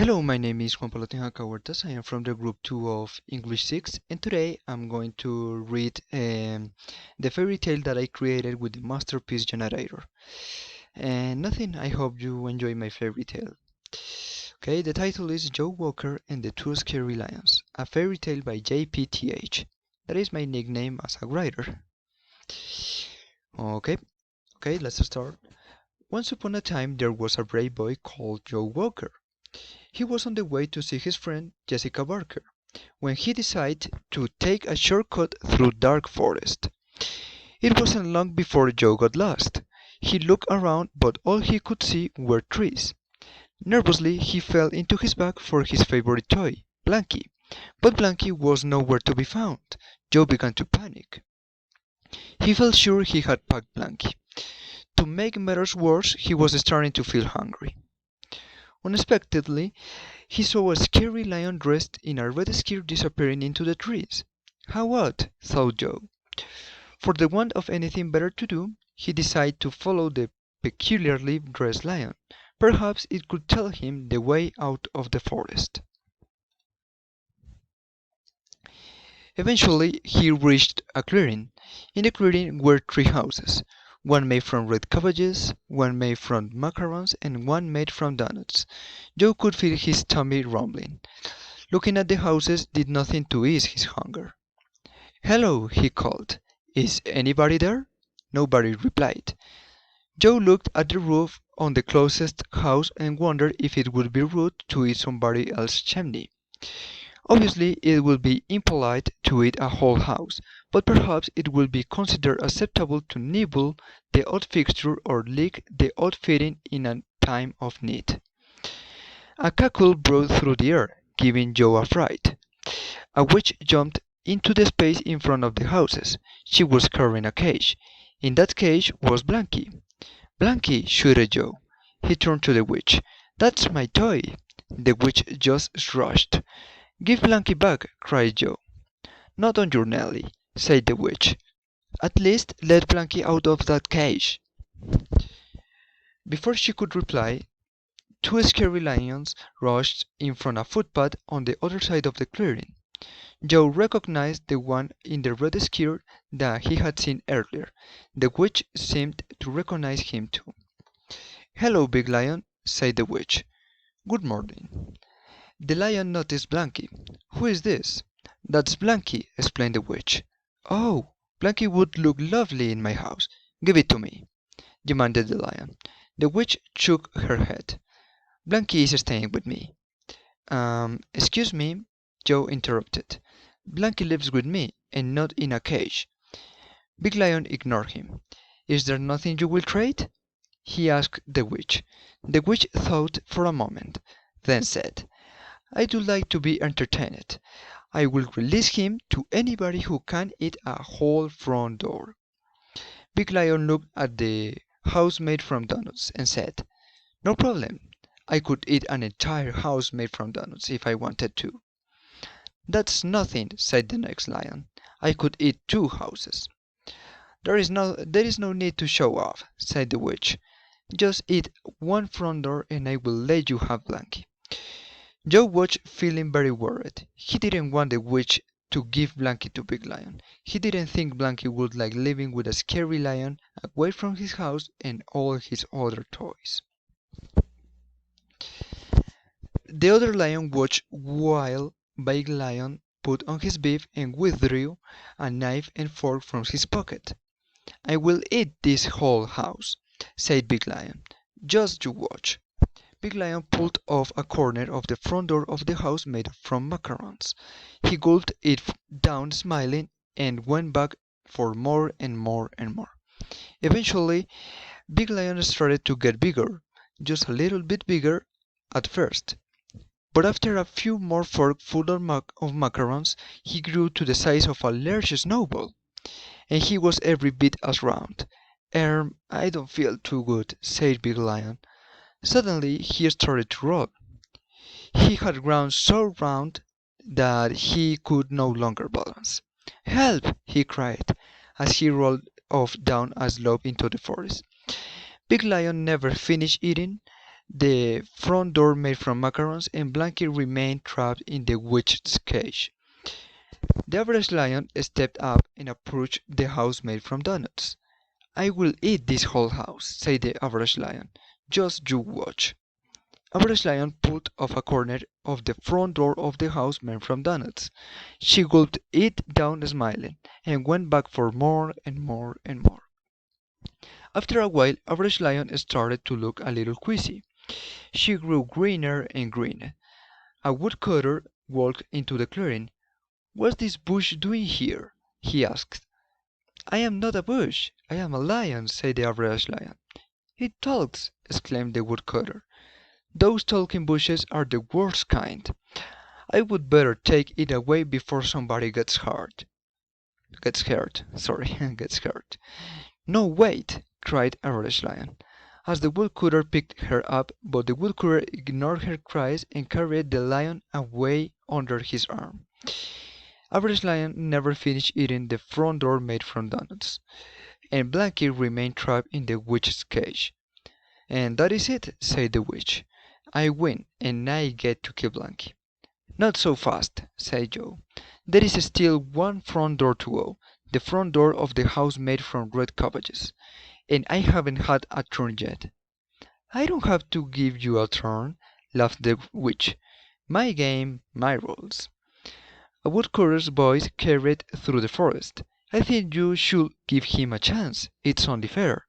Hello, my name is Juan Pablo Tinjaca Huertas. I am from the group 2 of English 6, and today I'm going to read the fairy tale that I created with the masterpiece generator. And nothing, I hope you enjoy my fairy tale. Okay, the title is Joe Walker and the Two Scary Lions, a fairy tale by JPTH. That is my nickname as a writer. Okay, let's start. Once upon a time there was a brave boy called Joe Walker. He was on the way to see his friend Jessica Barker when he decided to take a shortcut through dark forest. It wasn't long before Joe got lost. He looked around, but all he could see were trees. Nervously, he felt into his bag for his favorite toy, Blanky. But Blanky was nowhere to be found. Joe began to panic. He felt sure he had packed Blanky. To make matters worse, he was starting to feel hungry. Unexpectedly, he saw a scary lion dressed in a red skirt disappearing into the trees. How odd, thought Joe. For the want of anything better to do, he decided to follow the peculiarly dressed lion. Perhaps it could tell him the way out of the forest. Eventually, he reached a clearing. In the clearing were three houses. One made from red cabbages, one made from macarons, and one made from donuts. Joe could feel his tummy rumbling. Looking at the houses did nothing to ease his hunger. "Hello," he called. "Is anybody there?" Nobody replied. Joe looked at the roof on the closest house and wondered if it would be rude to eat somebody else's chimney. Obviously, it would be impolite to eat a whole house, but perhaps it would be considered acceptable to nibble the odd fixture or lick the odd fitting in a time of need. A cackle broke through the air, giving Joe a fright. A witch jumped into the space in front of the houses. She was carrying a cage. In that cage was Blanky. "Blanky!" shouted Joe. He turned to the witch. "That's my toy!" The witch just shushed. "Give Blanky back!" cried Joe. "Not on your Nelly," said the witch. "At least let Blanky out of that cage." Before she could reply, two scary lions rushed in from a footpath on the other side of the clearing. Joe recognized the one in the red skirt that he had seen earlier. The witch seemed to recognize him too. "Hello, big lion," said the witch. "Good morning." The lion noticed Blanky. "Who is this?" "That's Blanky," explained the witch. "Oh, Blanky would look lovely in my house. Give it to me," demanded the lion. The witch shook her head. "Blanky is staying with me." Excuse me," Joe interrupted. "Blanky lives with me, and not in a cage." Big Lion ignored him. "Is there nothing you will trade?" he asked the witch. The witch thought for a moment, then said, "I'd like to be entertained. I will release him to anybody who can eat a whole front door." Big Lion looked at the house made from donuts and said, "No problem. I could eat an entire house made from donuts if I wanted to." "That's nothing," said the next lion. "I could eat two houses." There is no need to show off," said the witch. "Just eat one front door and I will let you have Blanky." Joe watched, feeling very worried. He didn't want the witch to give Blanky to Big Lion. He didn't think Blanky would like living with a scary lion away from his house and all his other toys. The other lion watched while Big Lion put on his beef and withdrew a knife and fork from his pocket. "I will eat this whole house," said Big Lion. "Just you watch." Big Lion pulled off a corner of the front door of the house made from macarons. He gulped it down smiling and went back for more and more and more. Eventually, Big Lion started to get bigger, just a little bit bigger at first. But after a few more forks full of macarons, he grew to the size of a large snowball, and he was every bit as round. I don't feel too good," said Big Lion. Suddenly he started to roll. He had grown so round that he could no longer balance. "Help!" he cried, as he rolled off down a slope into the forest. Big Lion never finished eating. the front door made from macarons, and Blanky remained trapped in the witch's cage. The average lion stepped up and approached the house made from donuts. "I will eat this whole house," said the average lion. "Just you watch." Average lion pulled off a corner of the front door of the house made from donuts. She gulped it down smiling, and went back for more and more and more. After a while, Average Lion started to look a little queasy. She grew greener and greener. A woodcutter walked into the clearing. "What's this bush doing here?" he asked. "I am not a bush, I am a lion," said the average lion. "It talks!" exclaimed the woodcutter. "Those talking bushes are the worst kind. I would better take it away before somebody gets hurt." Gets hurt, sorry, gets hurt. "No, wait!" cried Average Lion, as the woodcutter picked her up, but the woodcutter ignored her cries and carried the lion away under his arm. Average Lion never finished eating the front door made from donuts, and Blanky remained trapped in the witch's cage. "And that is it," said the witch. "I win, and I get to kill Blanky." "Not so fast," said Joe. "There is still one front door to go, the front door of the house made from red cabbages, and I haven't had a turn yet." "I don't have to give you a turn," laughed the witch. "My game, my rules." A woodcutter's voice carried through the forest. "I think you should give him a chance. It's only fair."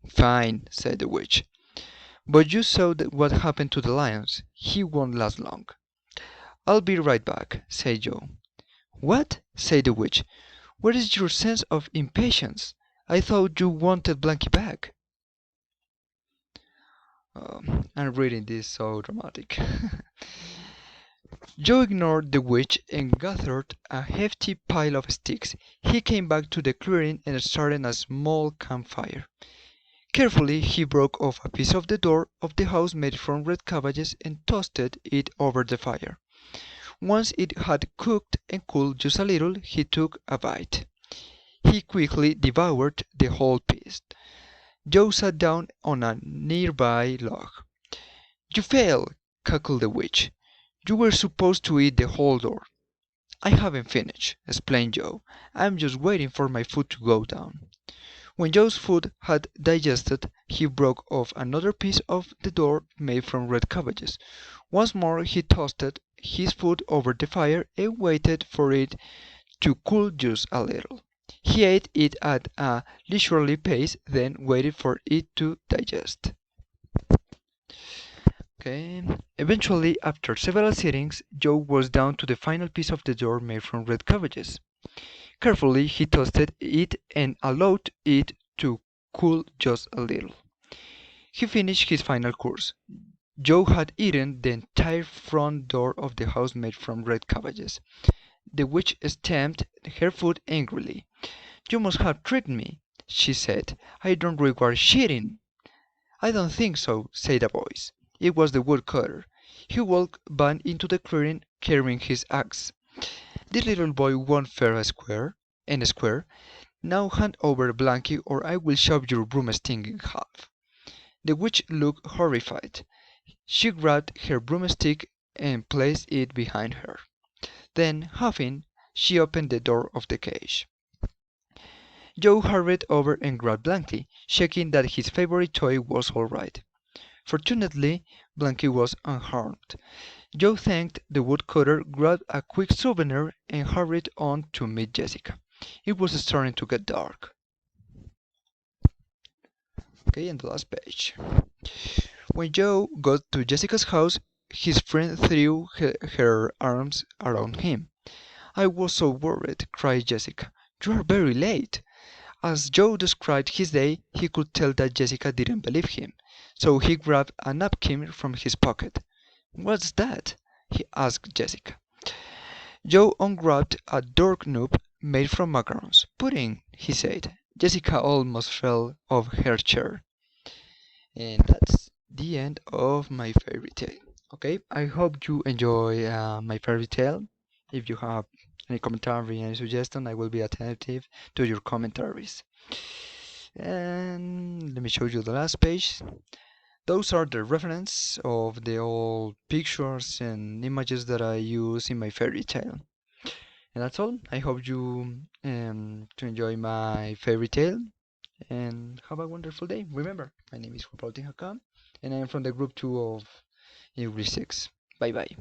"Fine," said the witch. "But you saw what happened to the lions. He won't last long." "I'll be right back," said Joe. "What?" said the witch. "Where is your sense of impatience? I thought you wanted Blanky back." I'm reading this so dramatic. Joe ignored the witch and gathered a hefty pile of sticks. He came back to the clearing and started a small campfire. Carefully he broke off a piece of the door of the house made from red cabbages and toasted it over the fire. Once it had cooked and cooled just a little, he took a bite. He quickly devoured the whole piece. Joe sat down on a nearby log. "You failed," cackled the witch. "You were supposed to eat the whole door." "I haven't finished," explained Joe. "I'm just waiting for my food to go down." When Joe's food had digested, he broke off another piece of the door made from red cabbages. Once more he toasted his food over the fire and waited for it to cool just a little. He ate it at a leisurely pace, then waited for it to digest. Okay. Eventually, after several sittings, Joe was down to the final piece of the door made from red cabbages. Carefully, he toasted it and allowed it to cool just a little. He finished his final course. Joe had eaten the entire front door of the house made from red cabbages. The witch stamped her foot angrily. "You must have tricked me," she said. "I don't require cheating." "I don't think so," said a voice. It was the woodcutter. He walked back into the clearing carrying his axe. "This little boy won't fair and square. Now hand over Blanky or I will shove your broomstick in half." The witch looked horrified. She grabbed her broomstick and placed it behind her. Then, huffing, she opened the door of the cage. Joe hurried over and grabbed Blanky, checking that his favorite toy was all right. Fortunately, Blanky was unharmed. Joe thanked the woodcutter, grabbed a quick souvenir, and hurried on to meet Jessica. It was starting to get dark. Okay, and the last page. When Joe got to Jessica's house, his friend threw her arms around him. "I was so worried," cried Jessica. "You are very late." As Joe described his day, he could tell that Jessica didn't believe him, so he grabbed a napkin from his pocket. "What's that?" he asked Jessica. Joe unwrapped a doorknob made from macarons. "Pudding," he said. Jessica almost fell off her chair. And that's the end of my fairy tale. Okay, I hope you enjoy my fairy tale. If you have any commentary, any suggestion, I will be attentive to your commentaries. And let me show you the last page. those are the reference of the old pictures and images that I use in my fairy tale. And that's all. I hope you to enjoy my fairy tale and have a wonderful day. Remember, my name is Juan Pablo, and I am from the group 2 of English 6. Bye bye.